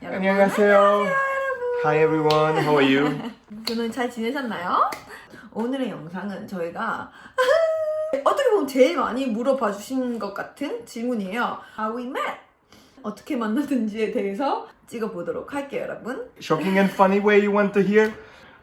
안녕하세요. Hi everyone, how are you? 저는 잘 지내셨나요? 오늘의 영상은 저희가 어떻게 보면 제일 많이 물어봐 주신 것 같은 질문이에요. How we met? 어떻게 만나든지에 대해서 찍어보도록 할게요, 여러분. Shocking and funny way you want to hear?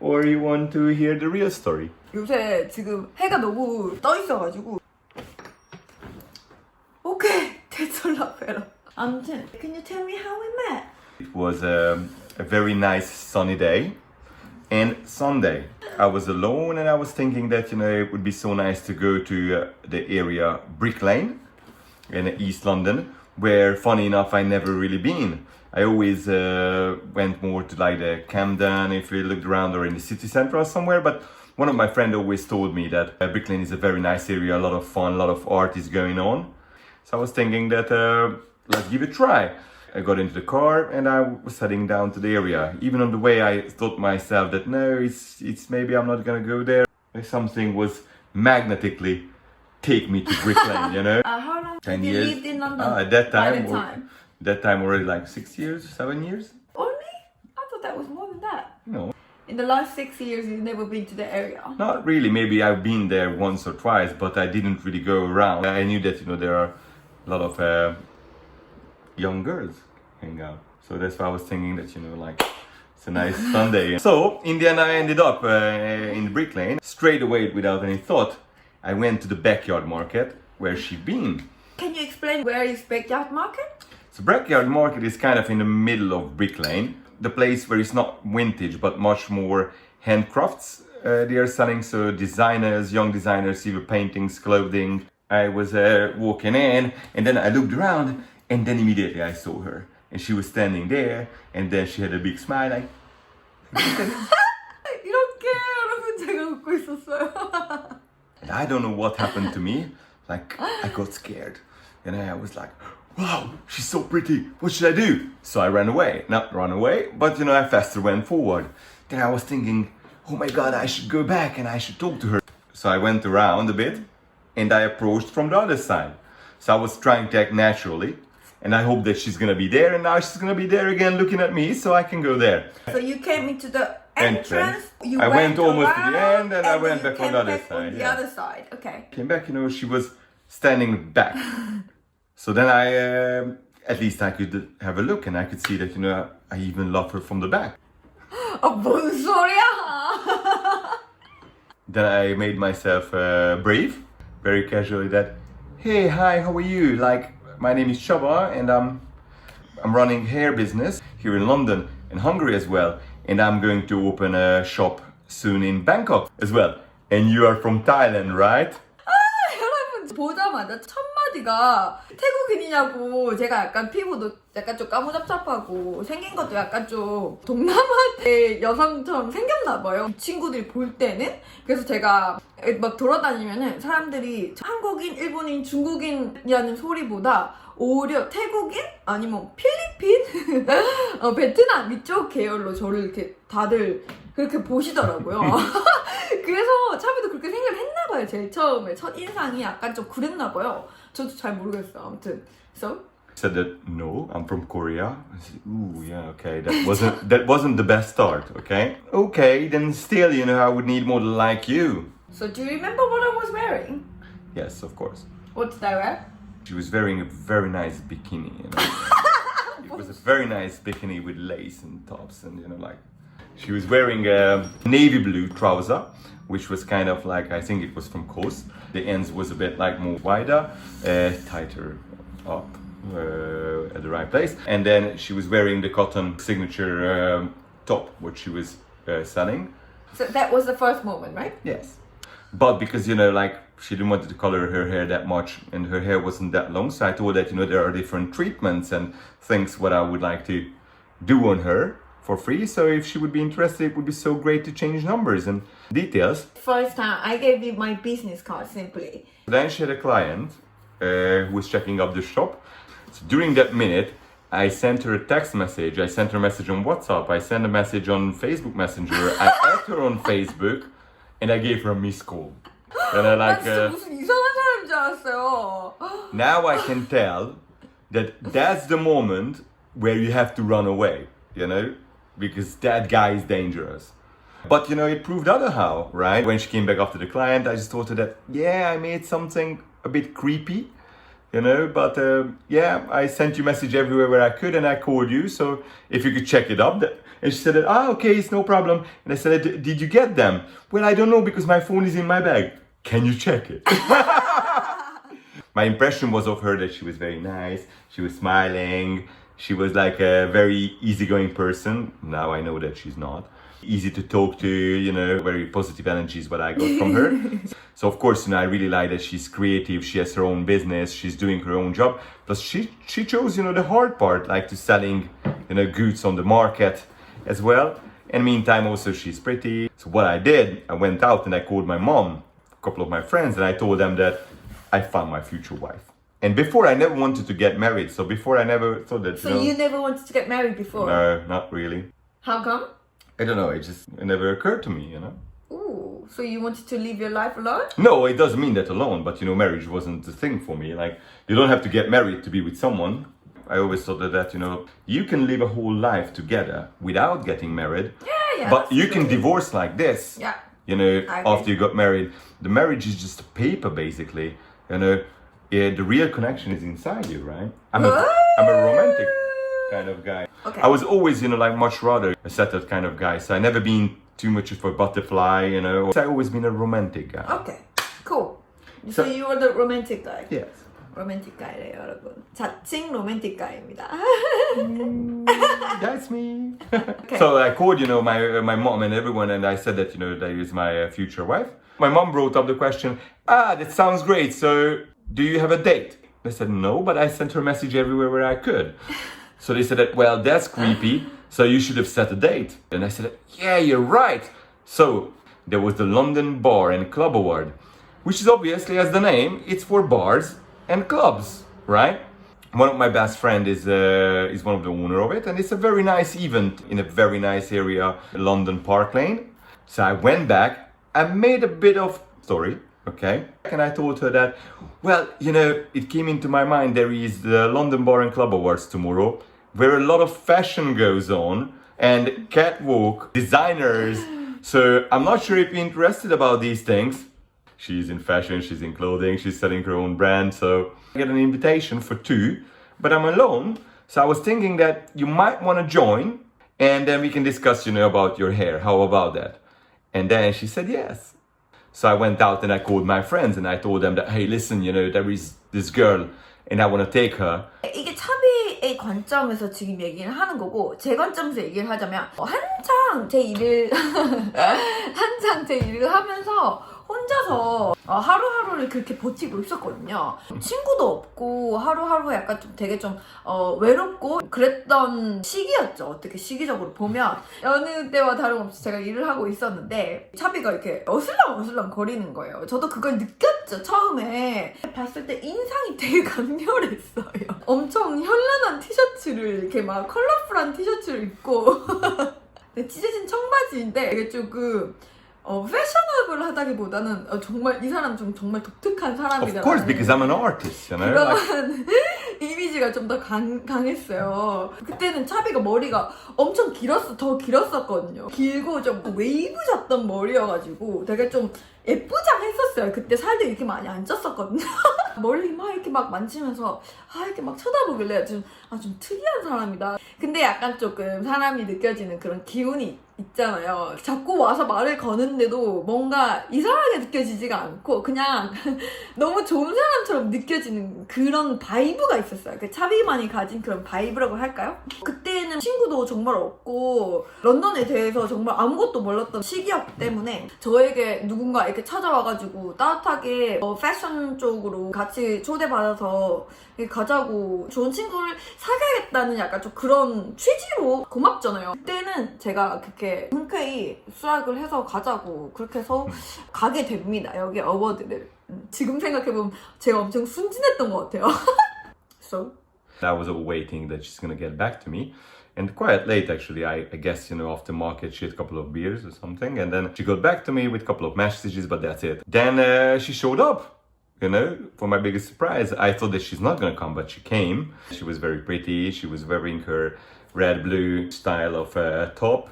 Or you want to hear the real story? 요새 지금 해가 너무 떠 있어가지고 오케이, 대철라페라. 아무튼, can you tell me how we met? It was a very nice sunny day and Sunday. I was alone and I was thinking that, it would be so nice to go to the area Brick Lane in East London, where, funny enough, I never really been. I always went more to like the Camden, if we looked around, or in the city centre or somewhere, but one of my friends always told me that Brick Lane is a very nice area, a lot of fun, a lot of art is going on. So I was thinking that let's give it a try. I got into the car and I was heading down to the area. Even on the way I thought myself that no, it's maybe I'm not gonna go there. Something was magnetically take me to Brick Lane, How long 10 did you years. lived in London? At that By time, the time? that time already like 6 years, 7 years. Only? I thought that was more than that. No, In the last 6 years, you've never been to the area. not really. Maybe I've been there once or twice, but I didn't really go around. I knew that there are a lot of young girls hang out. So that's why I was thinking that, like, it's a nice Sunday. So, in the end, I ended up in Brick Lane. Straight away, without any thought, I went to the backyard market where she'd been. Can you explain where is backyard market? So, backyard market is kind of in the middle of Brick Lane. The place where it's not vintage, but much more handcrafts they are selling. So, designers, young designers, either paintings, clothing. I was walking in, and then I looked around, and then immediately I saw her. And she was standing there, and then she had a big smile, like... 이렇게 여러분 제가 웃고 있었어요. And I don't know what happened to me. Like, I got scared. And I was like, wow, she's so pretty. What should I do? So I ran away. Not run away, but, I faster went forward. Then I was thinking, oh my God, I should go back and I should talk to her. So I went around a bit, and I approached from the other side. So I was trying to act naturally. And I hope that she's gonna be there, and now she's gonna be there again looking at me, so I can go there. So you came into the entrance, you I went almost around, to the end, and I went back on the other side. On the other side, okay. Came back, she was standing back. So then at least I could have a look, and I could see that, I even love her from the back. 뭔 소리야? Then I made myself brave, very casually, that, hey, hi, how are you? Like, my name is Csaba, and I'm running hair business here in London and Hungary as well. And I'm going to open a shop soon in Bangkok as well. And you are from Thailand, right? 여러분 보자마자 첫 마디가 태국인이냐고. 제가 약간 피부도 약간 좀 까무잡잡하고 생긴 것도 약간 좀 동남아의 여성처럼 생겼나 봐요. 친구들이 볼 때는. 그래서 제가 막 돌아다니면은 사람들이 한국인, 일본인, 중국인이라는 소리보다 오히려 태국인? 아니면 필리핀? 베트남 이쪽 계열로 저를 이렇게 다들 그렇게 보시더라고요. 그래서 차비도 그렇게 생각을 했나봐요. 제일 처음에 첫 인상이 약간 좀 그랬나봐요. 저도 잘 모르겠어요. 아무튼 So? Said that no, I'm from Korea. I said, ooh, yeah, okay, that wasn't the best start, okay? Okay, then still, I would need more like you. So do you remember what I was wearing? Yes, of course. What did I wear? She was wearing a very nice bikini, It was a very nice bikini with lace and tops, and she was wearing a navy blue trouser, which was kind of like, I think it was from Coast. The ends was a bit like more wider, tighter up at the right place. And then she was wearing the cotton signature top, which she was selling. So that was the first moment, right? Yes. But because, she didn't want to color her hair that much, and her hair wasn't that long, so I told her that, there are different treatments and things what I would like to do on her for free. So if she would be interested, it would be so great to change numbers and details. First time I gave you my business card simply. Then she had a client who was checking up the shop. So during that minute, I sent her a text message. I sent her a message on WhatsApp. I sent a message on Facebook Messenger. I added her on Facebook, and I gave her a missed call. And I 나 진짜 무슨 이상한 사람인 줄 알았어요. Now I can tell that that's the moment where you have to run away, because that guy is dangerous. But it proved other how, right? When she came back after the client, I just told her that, yeah, I made something a bit creepy, but yeah, I sent you message everywhere where I could and I called you, so if you could check it up. And she said, okay, it's no problem. And I said, did you get them? Well, I don't know because my phone is in my bag. Can you check it? My impression was of her that she was very nice, she was smiling, she was like a very easygoing person. Now I know that she's not. Easy to talk to, very positive energy is what I got from her. So of course, I really like that she's creative, she has her own business, she's doing her own job. Plus she chose, the hard part, like to selling, goods on the market as well. And meantime, also she's pretty. So what I did, I went out and I called my mom, a couple of my friends, and I told them that I found my future wife. And before, I never wanted to get married. So before, I never thought that, So you never wanted to get married before? No, not really. How come? I don't know, it never occurred to me, Ooh, so you wanted to live your life alone? No, it doesn't mean that alone, but marriage wasn't the thing for me. Like, you don't have to get married to be with someone. I always thought that, you can live a whole life together without getting married. Yeah. But you can divorce like this. Yeah. After you got married. The marriage is just a paper, basically. The real connection is inside you, right? I'm a romantic kind of guy. Okay. I was always, much rather a settled kind of guy. So I never been too much of a butterfly, So I always been a romantic guy. Okay, cool. So you were the romantic guy? Yes. 로맨틱 가이래요, 여러분. 자칭 로맨틱 가이입니다. That's me. Okay. So I called, my mom and everyone, and I said that, that is my future wife. My mom brought up the question, that sounds great. So do you have a date? I said, no, but I sent her a message everywhere where I could. So they said that, well, that's creepy. So you should have set a date. And I said, yeah, you're right. So there was the London Bar and Club Award, which is obviously, as the name, it's for bars and clubs, right? One of my best friend is one of the owner of it, and it's a very nice event in a very nice area, London Park Lane. So I went back, I made a bit of story, okay? And I told her that, well, it came into my mind there is the London Bar and Club Awards tomorrow, where a lot of fashion goes on, and catwalk, designers. So I'm not sure if you're interested about these things. She's in fashion, she's in clothing, she's selling her own brand. So I get an invitation for 2, but I'm alone. So I was thinking that you might want to join, and then we can discuss, about your hair. How about that? And then she said yes. So I went out and I called my friends and I told them that, hey, listen, there is this girl and I want to take her. 이게 차비의 관점에서 지금 얘기를 하는 거고, 제 관점에서 얘기를 하자면 한창 제 일을 하면서 혼자서 하루하루를 그렇게 버티고 있었거든요. 친구도 없고 하루하루 약간 좀 되게 좀 외롭고 그랬던 시기였죠. 어떻게 시기적으로 보면 여느 때와 다름없이 제가 일을 하고 있었는데 차비가 이렇게 어슬렁 거리는 거예요. 저도 그걸 느꼈죠. 처음에 봤을 때 인상이 되게 강렬했어요. 엄청 현란한 티셔츠를 이렇게 막 컬러풀한 티셔츠를 입고 찢어진 청바지인데 이게 조금 패셔너블하다기보다는 정말 이 사람 좀 정말 독특한 사람이다. Of course, because I'm an artist, 그런 이미지가 좀 더 강했어요. 그때는 차비가 머리가 엄청 더 길었었거든요. 길고 좀 웨이브 잡던 머리여가지고 되게 좀 예쁘장했었어요. 그때 살도 이렇게 많이 안 쪘었거든요. 머리 막 이렇게 막 만지면서 이렇게 막 쳐다보길래 좀 특이한 사람이다. 근데 약간 조금 사람이 느껴지는 그런 기운이 있잖아요. 자꾸 와서 말을 거는데도 뭔가 이상하게 느껴지지가 않고 그냥 너무 좋은 사람처럼 느껴지는 그런 바이브가 있었어요. 그 차비만이 가진 그런 바이브라고 할까요? 그때는 친구도 정말 없고 런던에 대해서 정말 아무것도 몰랐던 시기였기 때문에 저에게 누군가 이렇게 찾아와가지고 따뜻하게 패션 쪽으로 같이 초대받아서 가자고 좋은 친구를 사귀어야겠다는 약간 좀 그런 취지로 고맙잖아요. 그때는 제가 그렇게 흔쾌히 수락을 해서 가자고 그렇게 해서 가게 됩니다. 여기 어워드를. 지금 생각해보면 제가 엄청 순진했던 것 같아요. So I was waiting that she's gonna get back to me. And quite late, actually, I guess, after market, she had a couple of beers or something. And then she got back to me with a couple of messages, but that's it. Then she showed up. You know, for my biggest surprise, I thought that she's not gonna come, but she came. She was very pretty. She was wearing her red-blue style of top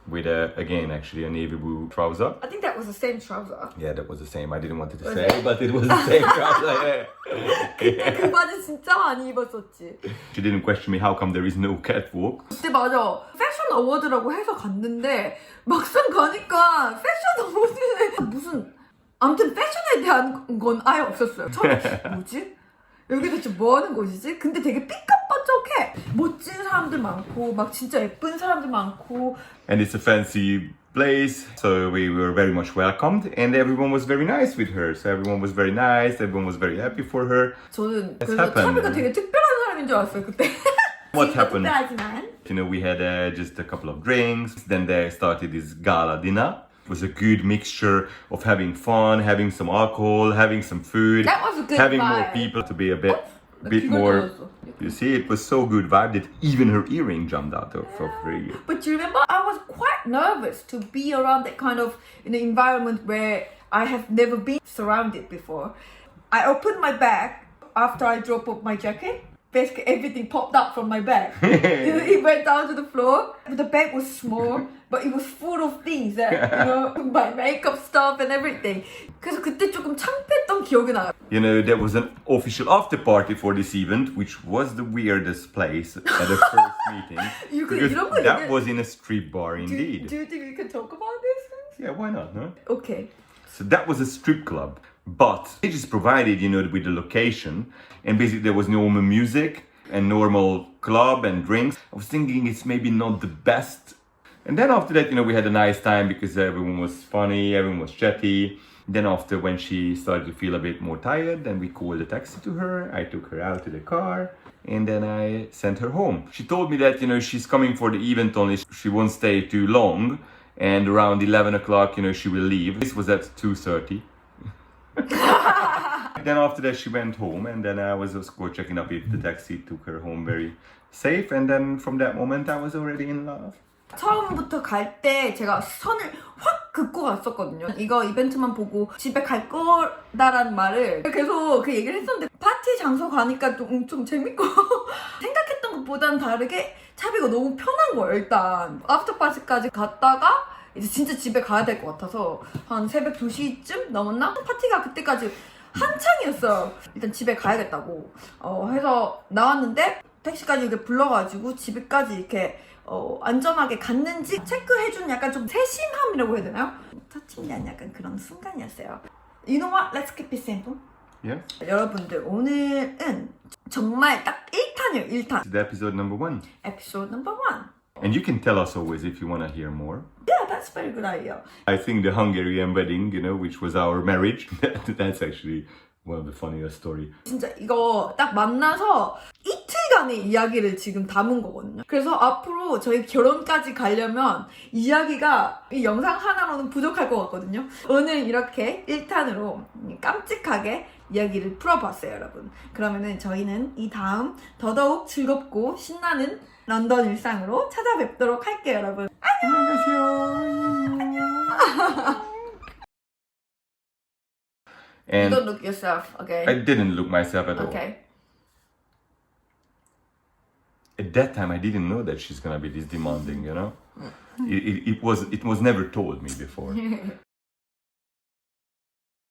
with, again, actually a navy blue trouser. I think that was the same trouser. Yeah, that was the same. I didn't want it to say, but it was the same trouser. 근데 그 바지 진짜 많이 입었었지. She didn't question me, how come there is no catwalk? 그때 맞아. 패션 어워드라고 해서 갔는데 막상 가니까 패션 어워드에 무슨 아무튼 패션에 대한 건 아예 없었어요. 처음에 뭐지? 여기 대체 뭐 하는 곳이지? 근데 되게 삐까뻔쩍해. 멋진 사람들 많고 막 진짜 예쁜 사람들 많고. And it's a fancy place, so we were very much welcomed, and everyone was very nice with her. So everyone was very nice, everyone was very happy for her. 저는 What's 그래서 happened? 차비가 되게 특별한 사람인 줄 알았어요 그때. What happened? 특별하지만. You know, we had just a couple of drinks. Then they started this gala dinner. It was a good mixture of having fun, having some alcohol, having some food, That was a good having more vibe. people to be a bit 귀걸 more. 떨어졌어. You see, it was so good vibe that even her earring jumped out of her ear. But you remember, I was quite nervous to be around that kind of environment where I have never been surrounded before. I opened my bag after I dropped off my jacket. Basically, everything popped up from my bag. It went down to the floor. The bag was small, but it was full of things that, my makeup stuff and everything. 그래서 그때 조금 창피했던 기억이 나요. You know, there was an official after party for this event, which was the weirdest place at the first meeting. You could- Because you don't believe that it. was in a strip bar Do indeed. you think we can talk about these things? Yeah, why not, no? Okay. So that was a strip club, but they just provided, with the location, and basically there was normal music and normal club and drinks. I was thinking it's maybe not the best. And then after that, we had a nice time because everyone was funny, everyone was chatty. Then after, when she started to feel a bit more tired, then we called a taxi to her. I took her out to the car, and then I sent her home. She told me that, she's coming for the event only. She won't stay too long. And around 11 o'clock, she will leave. This was at 2:30. Then after that, she went home, and then I was, of course, checking up if the taxi took her home very safe. And then from that moment, I was already in love. 처음부터 갈 때 제가 선을 확 긋고 갔었거든요. 이거 이벤트만 보고 집에 갈 거다라는 말을 계속 그 얘기를 했었는데 파티 장소 가니까 좀 재밌고 생각했던 것보다는 다르게 차비가 너무 편한 거예요. 일단 아프터 파티까지 갔다가 이제 진짜 집에 가야 될 것 같아서 한 새벽 2시쯤 넘었나? 파티가 그때까지 한창이었어요. 일단 집에 가야겠다고 해서 나왔는데 택시까지 이렇게 불러가지고 집에까지 이렇게 안전하게 갔는지 체크해주는 약간 좀 세심함이라고 해야 되나요? 터치한 약간 그런 순간이었어요. You know what? Let's keep it simple. Yeah. 여러분들 오늘은 정말 딱 1탄이에요. 1탄. The episode number 1. Episode number 1. And you can tell us always if you want to hear more. Yeah, that's very good idea. I think the Hungarian wedding, which was our marriage, that's actually one of the funniest story. 진짜 이거 딱 만나서 이틀간의 이야기를 지금 담은 거거든요. 그래서 앞으로 저희 결혼까지 가려면 이야기가 이 영상 하나로는 부족할 것 같거든요. 오늘 이렇게 1탄으로 깜찍하게 이야기를 풀어봤어요, 여러분. 그러면은 저희는 이 다음 더더욱 즐겁고 신나는 런던 일상으로 찾아뵙도록 할게요, 여러분. 안녕. And You don't look yourself, okay? I didn't look myself at all. Okay. At that time, I didn't know that she's gonna be this demanding. It was never told me before.